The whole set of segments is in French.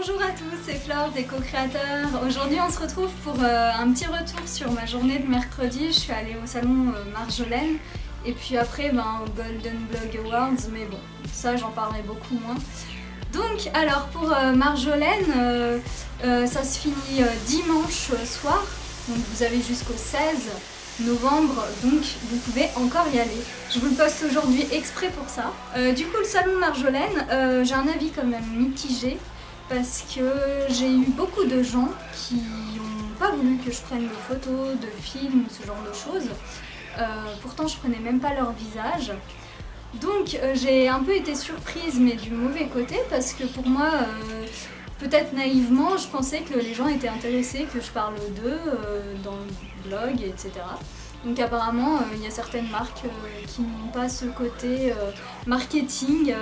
Bonjour à tous, c'est Flore des co-créateurs. Aujourd'hui on se retrouve pour un petit retour sur ma journée de mercredi. Je suis allée au salon Marjolaine et puis après au Golden Blog Awards, mais bon, ça j'en parlerai beaucoup moins. Donc alors pour Marjolaine, ça se finit dimanche soir, donc vous avez jusqu'au 16 novembre, donc vous pouvez encore y aller. Je vous le poste aujourd'hui exprès pour ça. Du coup le salon Marjolaine, j'ai un avis quand même mitigé parce que j'ai eu beaucoup de gens qui n'ont pas voulu que je prenne de photos, de films, ce genre de choses. Pourtant je prenais même pas leur visage. Donc j'ai un peu été surprise, mais du mauvais côté, parce que pour moi, peut-être naïvement, je pensais que les gens étaient intéressés que je parle d'eux dans le blog, etc. Donc apparemment, il y a certaines marques qui n'ont pas ce côté marketing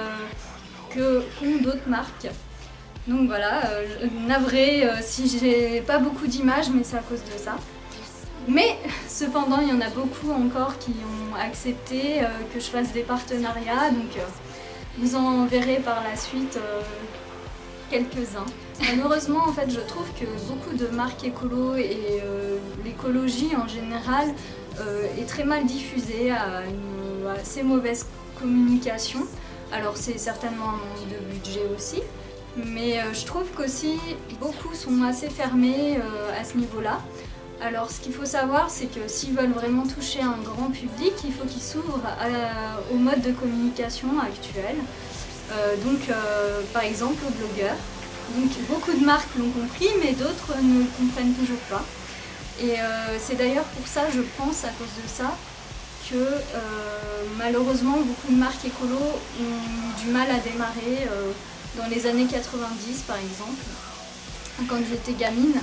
qu'ont d'autres marques. Donc voilà, navrée si j'ai pas beaucoup d'images, mais c'est à cause de ça. Mais cependant, il y en a beaucoup encore qui ont accepté que je fasse des partenariats, donc vous en verrez par la suite quelques-uns. Malheureusement, en fait, je trouve que beaucoup de marques écolo et l'écologie en général est très mal diffusée, à une assez mauvaise communication. Alors c'est certainement un manque de budget aussi, mais je trouve qu'aussi beaucoup sont assez fermés à ce niveau-là. Alors ce qu'il faut savoir, c'est que s'ils veulent vraiment toucher un grand public, il faut qu'ils s'ouvrent au mode de communication actuel. Par exemple aux blogueurs. Donc beaucoup de marques l'ont compris, mais d'autres ne le comprennent toujours pas. Et c'est d'ailleurs pour ça, je pense, à cause de ça, que malheureusement beaucoup de marques écolo ont eu du mal à démarrer dans les années 90 par exemple, quand j'étais gamine.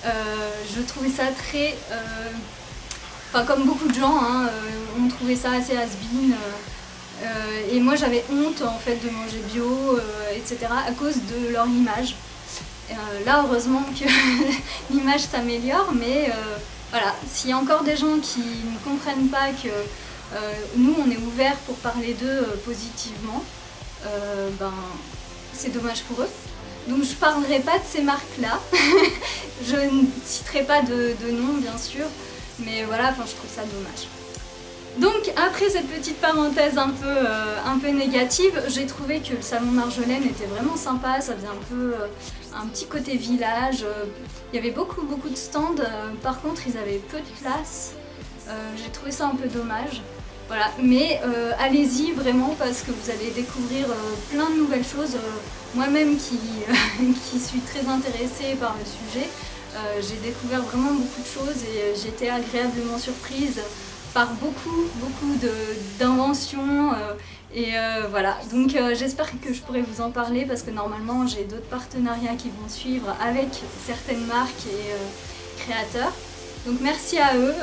Je trouvais ça très... comme beaucoup de gens, on trouvait ça assez has-been. Et moi j'avais honte en fait de manger bio, etc. à cause de leur image. Là heureusement que l'image s'améliore, mais voilà, s'il y a encore des gens qui ne comprennent pas que nous on est ouverts pour parler d'eux positivement, c'est dommage pour eux. Donc je ne parlerai pas de ces marques-là, je ne citerai pas de nom bien sûr, mais voilà, je trouve ça dommage. Donc après cette petite parenthèse un peu négative, j'ai trouvé que le salon Marjolaine était vraiment sympa, ça faisait un peu un petit côté village, il y avait beaucoup de stands, par contre ils avaient peu de place, j'ai trouvé ça un peu dommage. Voilà, mais allez-y vraiment parce que vous allez découvrir plein de nouvelles choses. Moi-même qui suis très intéressée par le sujet, j'ai découvert vraiment beaucoup de choses et j'ai été agréablement surprise par beaucoup d'inventions. Voilà, donc j'espère que je pourrai vous en parler parce que normalement j'ai d'autres partenariats qui vont suivre avec certaines marques et créateurs. Donc merci à eux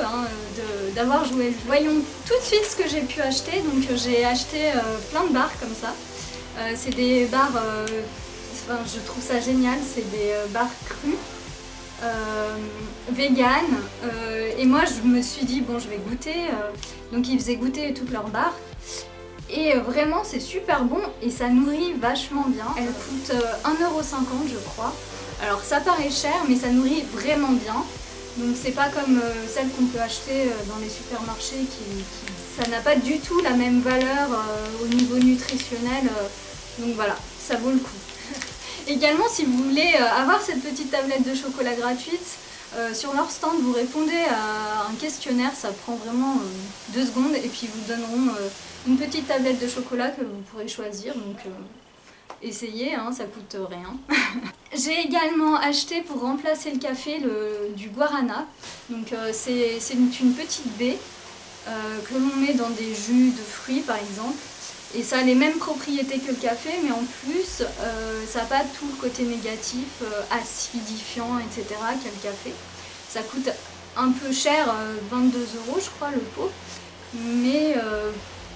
d'avoir joué le jeu. Voyons tout de suite ce que j'ai pu acheter. Donc j'ai acheté plein de barres comme ça. C'est des barres, je trouve ça génial, c'est des barres crues, vegan. Et moi je me suis dit bon je vais goûter. Donc ils faisaient goûter toutes leurs barres. Et vraiment c'est super bon et ça nourrit vachement bien. Elles coûtent 1,50 € je crois. Alors ça paraît cher mais ça nourrit vraiment bien. Donc c'est pas comme celles qu'on peut acheter dans les supermarchés ça n'a pas du tout la même valeur au niveau nutritionnel. Donc voilà, ça vaut le coup. Également si vous voulez avoir cette petite tablette de chocolat gratuite, sur leur stand vous répondez à un questionnaire, ça prend vraiment 2 secondes et puis ils vous donneront une petite tablette de chocolat que vous pourrez choisir. Donc essayez, ça coûte rien. J'ai également acheté pour remplacer le café du guarana. Donc c'est une petite baie que l'on met dans des jus de fruits par exemple. Et ça a les mêmes propriétés que le café, mais en plus ça n'a pas tout le côté négatif, acidifiant, etc. qu'a le café. Ça coûte un peu cher, 22 € je crois le pot. Mais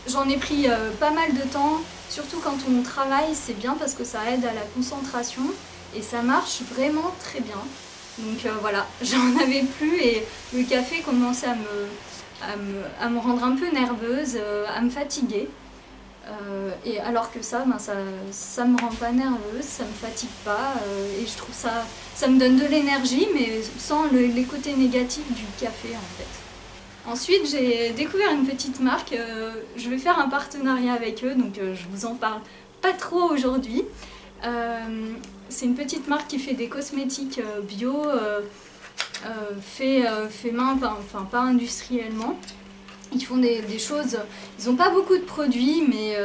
j'en ai pris pas mal de temps, surtout quand on travaille, c'est bien parce que ça aide à la concentration et ça marche vraiment très bien. Donc voilà, j'en avais plus et le café commençait à me rendre un peu nerveuse, à me fatiguer. Et alors que ça, ça me rend pas nerveuse, ça me fatigue pas, et je trouve ça me donne de l'énergie, mais sans les côtés négatifs du café en fait. Ensuite, j'ai découvert une petite marque, je vais faire un partenariat avec eux, donc je vous en parle pas trop aujourd'hui. C'est une petite marque qui fait des cosmétiques bio, fait main, enfin pas industriellement. Ils font des choses, ils n'ont pas beaucoup de produits, mais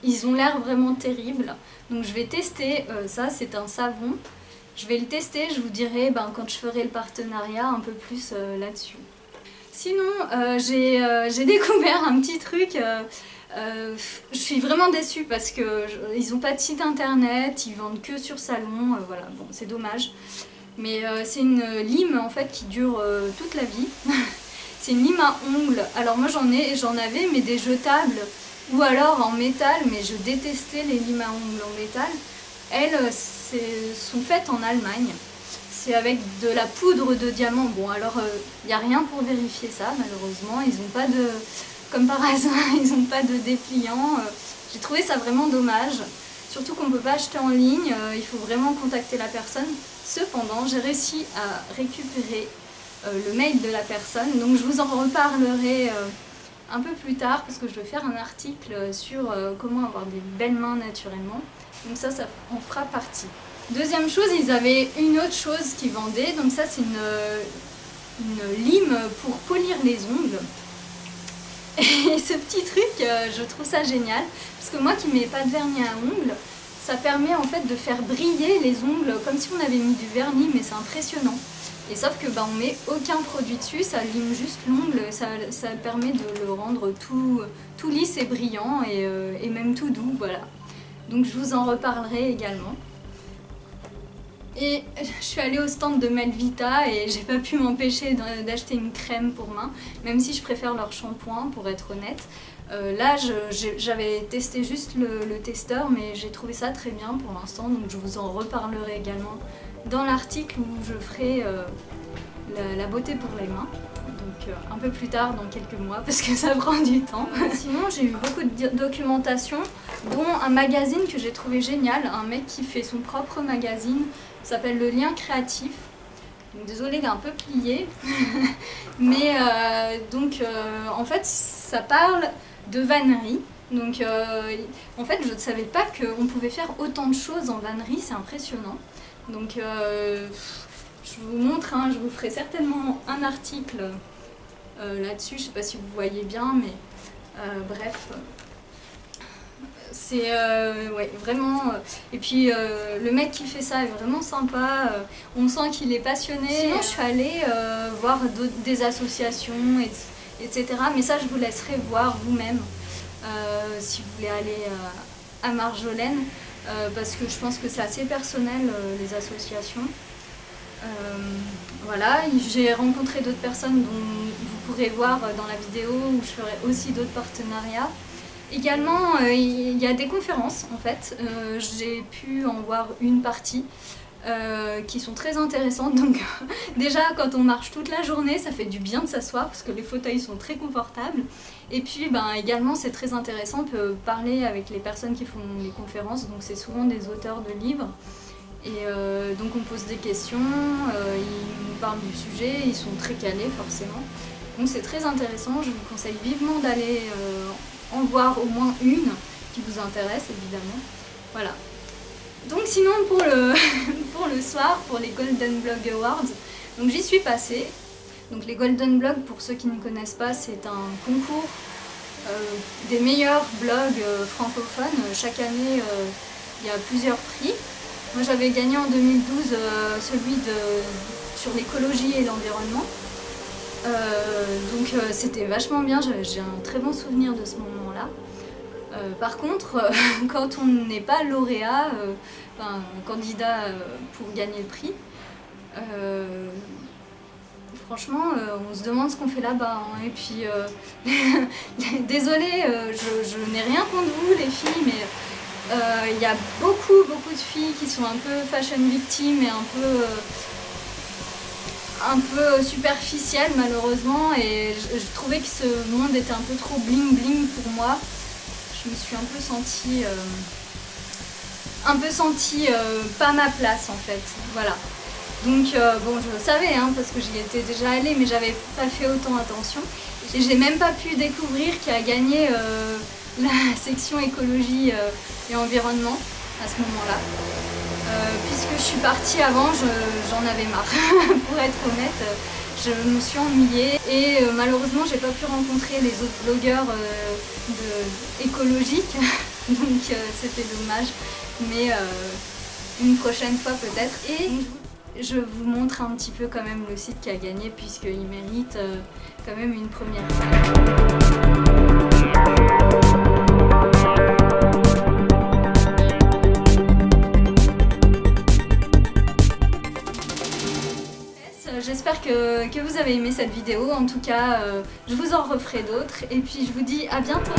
ils ont l'air vraiment terribles. Donc je vais tester ça, c'est un savon. Je vais le tester, je vous dirai quand je ferai le partenariat un peu plus là-dessus. Sinon, j'ai découvert un petit truc, je suis vraiment déçue parce qu'ils n'ont pas de site internet, ils vendent que sur salon, voilà, bon c'est dommage. Mais c'est une lime en fait qui dure toute la vie. C'est une lime à ongles. Alors moi j'en avais mais des jetables ou alors en métal, mais je détestais les limes à ongles en métal. Elles sont faites en Allemagne. C'est avec de la poudre de diamant. Bon alors il n'y a rien pour vérifier ça malheureusement. Ils n'ont pas de, comme par hasard, ils n'ont pas de dépliant. J'ai trouvé ça vraiment dommage. Surtout qu'on ne peut pas acheter en ligne, il faut vraiment contacter la personne. Cependant, j'ai réussi à récupérer le mail de la personne, donc je vous en reparlerai un peu plus tard parce que je vais faire un article sur comment avoir des belles mains naturellement, donc ça en fera partie. Deuxième chose, ils avaient une autre chose qu'ils vendaient, donc ça c'est une lime pour polir les ongles. Et ce petit truc, je trouve ça génial, parce que moi qui mets pas de vernis à ongles, ça permet en fait de faire briller les ongles comme si on avait mis du vernis, mais c'est impressionnant. Et sauf que on met aucun produit dessus, ça lime juste l'ongle, ça permet de le rendre tout lisse et brillant et même tout doux, voilà. Donc je vous en reparlerai également. Et je suis allée au stand de Melvita et j'ai pas pu m'empêcher d'acheter une crème pour main, même si je préfère leur shampoing pour être honnête. Là j'avais testé juste le testeur, mais j'ai trouvé ça très bien pour l'instant, donc je vous en reparlerai également dans l'article où je ferai la beauté pour les mains. Donc un peu plus tard, dans quelques mois, parce que ça prend du temps. Sinon j'ai eu beaucoup de documentation, dont un magazine que j'ai trouvé génial, un mec qui fait son propre magazine, s'appelle Le Lien Créatif. Donc, désolée, il est un peu plié, mais en fait ça parle de vannerie. Donc en fait je ne savais pas qu'on pouvait faire autant de choses en vannerie, c'est impressionnant. Donc je vous montre, hein, je vous ferai certainement un article là-dessus, je ne sais pas si vous voyez bien, mais bref. C'est ouais, vraiment... et puis le mec qui fait ça est vraiment sympa, on sent qu'il est passionné. Sinon je suis allée voir des associations, etc. Mais ça je vous laisserai voir vous-même si vous voulez aller à Marjolaine, parce que je pense que c'est assez personnel les associations. Voilà, j'ai rencontré d'autres personnes dont vous pourrez voir dans la vidéo où je ferai aussi d'autres partenariats. Également, il y a des conférences en fait, j'ai pu en voir une partie qui sont très intéressantes. Donc déjà quand on marche toute la journée, ça fait du bien de s'asseoir parce que les fauteuils sont très confortables. Et puis également c'est très intéressant, on peut parler avec les personnes qui font les conférences, donc c'est souvent des auteurs de livres. Et donc on pose des questions, ils nous parlent du sujet, ils sont très calés forcément. Donc c'est très intéressant, je vous conseille vivement d'aller en voir au moins une qui vous intéresse évidemment. Voilà. Donc sinon pour le soir, pour les Golden Blog Awards, donc j'y suis passée. Donc les Golden Blog, pour ceux qui ne connaissent pas, c'est un concours des meilleurs blogs francophones. Chaque année il y a plusieurs prix. Moi j'avais gagné en 2012 celui sur l'écologie et l'environnement. Donc c'était vachement bien, j'ai un très bon souvenir de ce moment-là. Par contre, quand on n'est pas lauréat, candidat pour gagner le prix, franchement on se demande ce qu'on fait là-bas. Hein. Et puis, désolée, je n'ai rien contre vous les filles, mais il y a beaucoup de filles qui sont un peu fashion victimes et un peu superficielle malheureusement, et je trouvais que ce monde était un peu trop bling bling pour moi. je me suis un peu sentie pas ma place en fait, voilà. Donc bon, je le savais hein, parce que j'y étais déjà allée, mais j'avais pas fait autant attention. Et j'ai même pas pu découvrir qui a gagné la section écologie et environnement à ce moment-là. Puisque je suis partie avant, j'en avais marre. Pour être honnête, je me suis ennuyée et malheureusement j'ai pas pu rencontrer les autres blogueurs écologiques, donc c'était dommage, mais une prochaine fois peut-être. Et je vous montre un petit peu quand même le site qui a gagné, puisqu'il mérite quand même une première. J'espère que vous avez aimé cette vidéo. En tout cas, je vous en referai d'autres. Et puis je vous dis à bientôt.